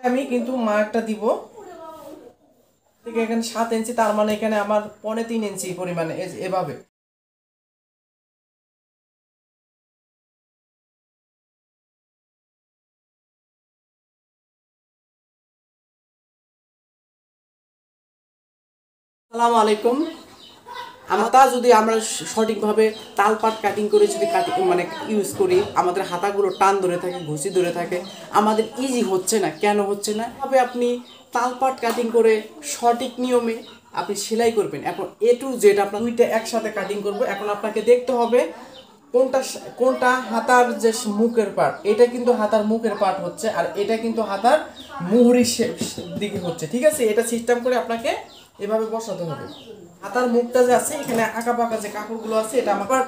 আমি কিন্তু মার্কটা দিব ঠিক এখানে 7 ইঞ্চি, তার মানে এখানে আমার 3.5 ইঞ্চি পরিমাণে এভাবে। আসসালামু আলাইকুম। হাতা যদি আমরা সঠিকভাবে তালপাট কাটিং করে যদি মানে ইউজ করি, আমাদের হাতাগুলো টান ধরে থাকে, ঘুষি ধরে থাকে, আমাদের ইজি হচ্ছে না। কেন হচ্ছে না? তবে আপনি তালপাট কাটিং করে সঠিক নিয়মে আপনি সেলাই করবেন। এখন এ টু জেড আপনার দুইটা একসাথে কাটিং করব। এখন আপনাকে দেখতে হবে কোনটা কোনটা হাতার যে মুখের পার্ট, এটা কিন্তু হাতার মুখের পার্ট হচ্ছে, আর এটা কিন্তু হাতার মুহুরির দিকে হচ্ছে। ঠিক আছে, এটা সিস্টেম করে আপনাকে এভাবে বসাতে হবে। হাতার মুখটা যে আছে এখানে আঁকা বাঁকা যে কাপড়গুলো আছে, এটা আমার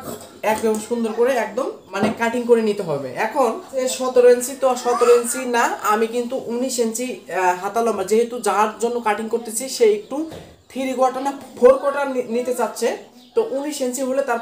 একদম সুন্দর করে একদম মানে কাটিং করে নিতে হবে। এখন 17 ইঞ্চি, তো 17 ইঞ্চি না, আমি কিন্তু 19 ইঞ্চি হাতা লম্বা, যেহেতু যার জন্য কাটিং করতেছি সে একটু 3/4 না 4/4 নিতে চাচ্ছে, তো 19 ইঞ্চি হলে তার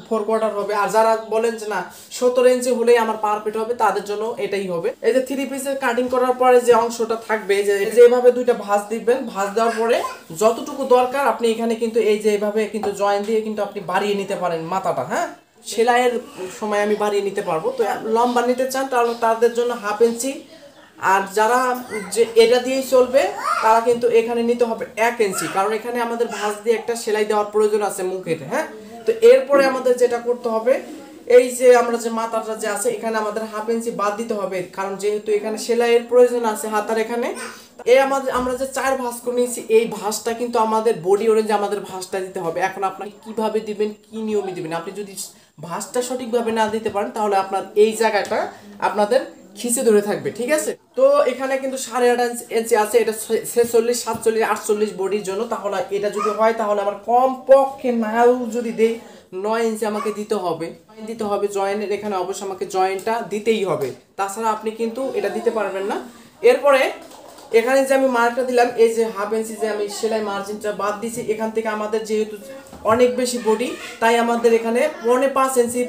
4/4 হবে। আর যারা বলেন যে না 17 ইঞ্চি হলেই আমার পারফেক্ট হবে, তাদের জন্য এটাই হবে। এই যে 3 পিসের কাটিং করার পরে যে অংশটা থাকবে, যে এভাবে দুইটা ভাঁজ দিবেন, ভাঁজ দেওয়ার পরে যতটুকু দরকার আপনি এখানে কিন্তু এই যে এভাবে কিন্তু জয়েন দিয়ে কিন্তু আপনি বাড়িয়ে নিতে পারেন মাথাটা। হ্যাঁ, সেলাইয়ের সময় আমি বাড়িয়ে নিতে পারবো। তো লম্বা নিতে চান তাহলে তাদের জন্য 1/2 ইঞ্চি, আর যারা যে এটা দিয়েই চলবে তারা কিন্তু এখানে নিতে হবে 1 ইঞ্চি, কারণ এখানে আমাদের ভাঁজ দিয়ে একটা সেলাই দেওয়ার প্রয়োজন আছে মুখের। হ্যাঁ, তো এরপরে আমাদের যেটা করতে হবে, এই যে আমরা যে মাথাটা যে আছে এখানে আমাদের 1/2 ইঞ্চি বাদ দিতে হবে, কারণ যেহেতু এখানে সেলাইয়ের প্রয়োজন আছে হাতার এখানে। এই আমাদের আমরা যে 4 ভাঁজ করে নিয়েছি, এই ভাঁজটা কিন্তু আমাদের বডি ওরেঞ্জে আমাদের ভাঁজটা দিতে হবে। এখন আপনাকে কিভাবে দিবেন, কি নিয়মে দিবেন, আপনি যদি ভাঁজটা সঠিকভাবে না দিতে পারেন তাহলে আপনার এই জায়গাটা আপনাদের খিচে ধরে থাকবে। ঠিক আছে, তো এখানে কিন্তু 8.5 ইঞ্চি আছে, এটা 46, 47, 48 বডির জন্য। তাহলে এটা যদি হয় তাহলে আমার কম পক্ষে নাও যদি দেই 9 ইঞ্চি আমাকে দিতে হবে জয়েন্টের এখানে, অবশ্যই আমাকে জয়েন্টটা দিতেই হবে, তাছাড়া আপনি কিন্তু এটা দিতে পারবেন না। এরপরে এখানে যে আমি মার্কটা দিলাম, এই যে 1/2 ইঞ্চি যে আমি সেলাই মার্জিনটা বাদ দিয়েছি, এখান থেকে আমাদের যেহেতু অনেক বেশি বডি, তাই আমাদের এখানে 5.5 ইঞ্চি,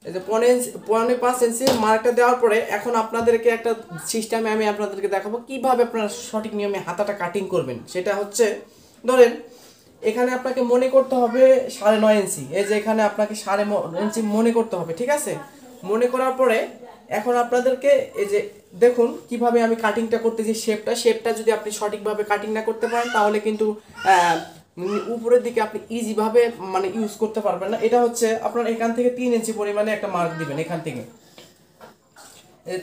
এই যে 5.5 ইঞ্চি মার্কটা দেওয়ার পরে এখন আপনাদেরকে একটা সিস্টেমে আমি আপনাদেরকে দেখাবো কিভাবে আপনারা সঠিক নিয়মে হাতাটা কাটিং করবেন। সেটা হচ্ছে, ধরেন এখানে আপনাকে মনে করতে হবে 9.5 ইঞ্চি, এই যে এখানে আপনাকে 9.5 ইঞ্চি মনে করতে হবে। ঠিক আছে, মনে করার পরে এখন আপনাদেরকে এই যে দেখুন কিভাবে আমি কাটিংটা করতেছি, শেপটা যদি আপনি সঠিকভাবে কাটিং না করতে পারেন তাহলে কিন্তু উপরের দিকে আপনি ইজিভাবে মানে ইউজ করতে পারবেন না। এটা হচ্ছে আপনার এখান থেকে 3 ইঞ্চি পরিমাণে একটা মার্ক দিবেন। এখান থেকে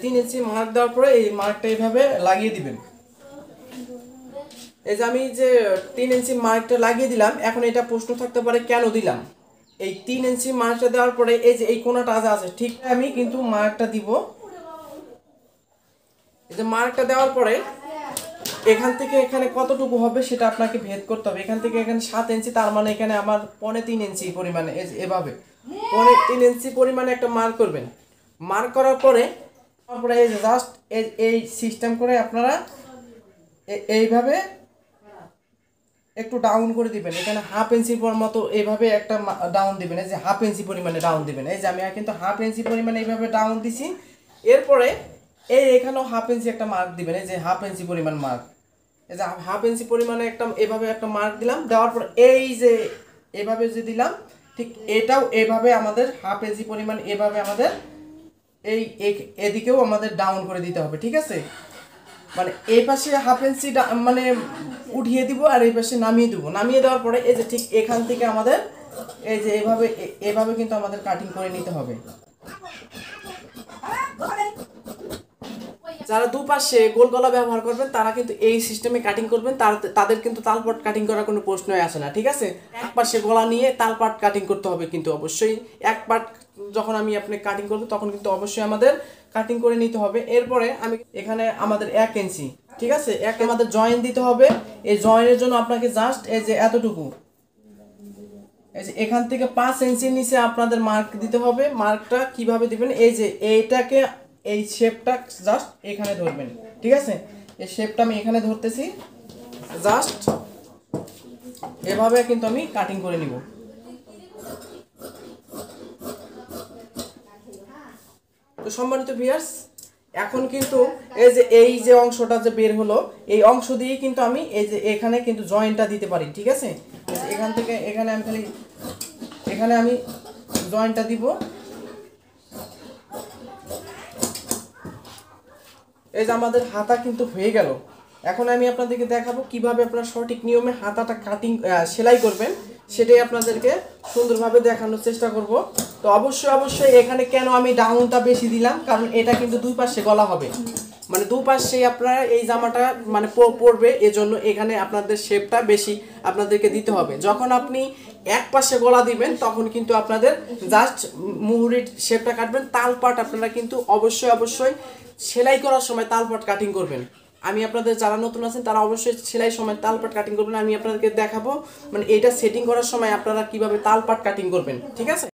3 ইঞ্চি মার্ক দেওয়ার পরে এই মার্কটা এইভাবে লাগিয়ে দিবেন। এই যে আমি যে 3 ইঞ্চি মার্কটা লাগিয়ে দিলাম, এখন এটা প্রশ্ন থাকতে পারে কেন দিলাম। এই 3 ইঞ্চি মার্কটা দেওয়ার পরে এই যে এই কোণাটা আছে, ঠিক আমি কিন্তু মার্কটা দিব। এই যে মার্কটা দেওয়ার পরে এখান থেকে এখানে কতটুকু হবে সেটা আপনাকে ভেদ করতে হবে। এখান থেকে এখানে 7 ইঞ্চি, তার মানে এখানে আমার 3.5 ইঞ্চি পরিমাণে এভাবে 3.5 ইঞ্চি পরিমাণে একটা মার্ক করবেন। মার্ক করার পরে তারপরে এই জাস্ট এই সিস্টেম করে আপনারা এইভাবে একটু ডাউন করে দিবেন। এখানে 1/2 ইঞ্চির মতো এইভাবে একটা ডাউন দিবেন। এই যে 1/2 ইঞ্চি পরিমাণে ডাউন দিবেন। এই যে আমি কিন্তু 1/2 ইঞ্চি পরিমাণে এইভাবে ডাউন দিছি। এরপরে এখানেও 1/2 ইঞ্চি একটা মার্ক দিবেন। এই যে 1/2 ইঞ্চি পরিমাণ মার্ক, এই যে 1/2 ইঞ্চি পরিমাণে একটা এভাবে একটা মার্ক দিলাম। দেওয়ার পর এই যে এভাবে যে দিলাম, ঠিক এটাও এভাবে আমাদের 1/2 ইঞ্চি পরিমাণ এভাবে আমাদের এই এদিকেও আমাদের ডাউন করে দিতে হবে। ঠিক আছে, মানে এই পাশে 1/2 ইঞ্চি মানে উঠিয়ে দিব, আর এই পাশে নামিয়ে দেবো। নামিয়ে দেওয়ার পরে এই যে ঠিক এখান থেকে আমাদের এই যে এভাবে কিন্তু আমাদের কাটিং করে নিতে হবে। যারা দুপাশে গোল গলা ব্যবহার করবেন তারা কিন্তু এই সিস্টেমে কাটিং করবেন, তাদের কিন্তু তালপাট কাটিং করার কোনো প্রশ্নই আসে না। ঠিক আছে, এক পাশে গলা নিয়ে তালপাট কাটিং করতে হবে, কিন্তু অবশ্যই এক পাট যখন আমি আপনি কাটিং করবো তখন কিন্তু অবশ্যই আমাদের কাটিং করে নিতে হবে। এরপরে আমি এখানে আমাদের 1 ইঞ্চি, ঠিক আছে, আমাদের জয়েন দিতে হবে। এই জয়েনের জন্য আপনাকে জাস্ট এই যে এতটুকু, এই যে এখান থেকে 5 ইঞ্চির নিচে আপনাদের মার্ক দিতে হবে। মার্কটা কিভাবে দিবেন, এই যে এইটাকে এই শেপটা জাস্ট এখানে ধরবেন। ঠিক আছে, এই শেপটা আমি এখানে ধরতেছি, জাস্ট এভাবে কিন্তু আমি কাটিং করে নিব। তো সম্মানিত ভিউয়ার্স, এখন কিন্তু এই যে অংশটা যে বের হলো, এই অংশ দিয়ে কিন্তু আমি এই যে এখানে কিন্তু জয়েন্টটা দিতে পারি, ঠিক আছে। এখান থেকে এখানে আমি খালি এখানে আমি জয়েন্টটা দিব। এই যে আমাদের হাতা কিন্তু হয়ে গেল। এখন আমি আপনাদেরকে দেখাবো কিভাবে আপনারা সঠিক নিয়মে হাতাটা সেলাই করবেন, সেটাই আপনাদেরকে সুন্দরভাবে দেখানোর চেষ্টা করব। তো অবশ্যই এখানে কেন আমি ডাউনটা বেশি দিলাম, কারণ এটা কিন্তু দুই পাশে গলা হবে, মানে দুই পাশে আপনারা এই জামাটা মানে পরবে, এজন্য এখানে আপনাদের শেপটা বেশি আপনাদেরকে দিতে হবে। যখন আপনি এক পাশে গলা দিবেন তখন কিন্তু আপনাদের জাস্ট মুহুরির শেপটা কাটবেন। তালপাট আপনারা কিন্তু অবশ্যই সেলাই করার সময় তালপাট কাটিং করবেন। আমি আপনাদের যারা নতুন আছেন তারা অবশ্যই সেলাই সময় তালপাট কাটিং করবেন। আমি আপনাদেরকে দেখাবো মানে এটা সেটিং করার সময় আপনারা কিভাবে তালপাট কাটিং করবেন, ঠিক আছে।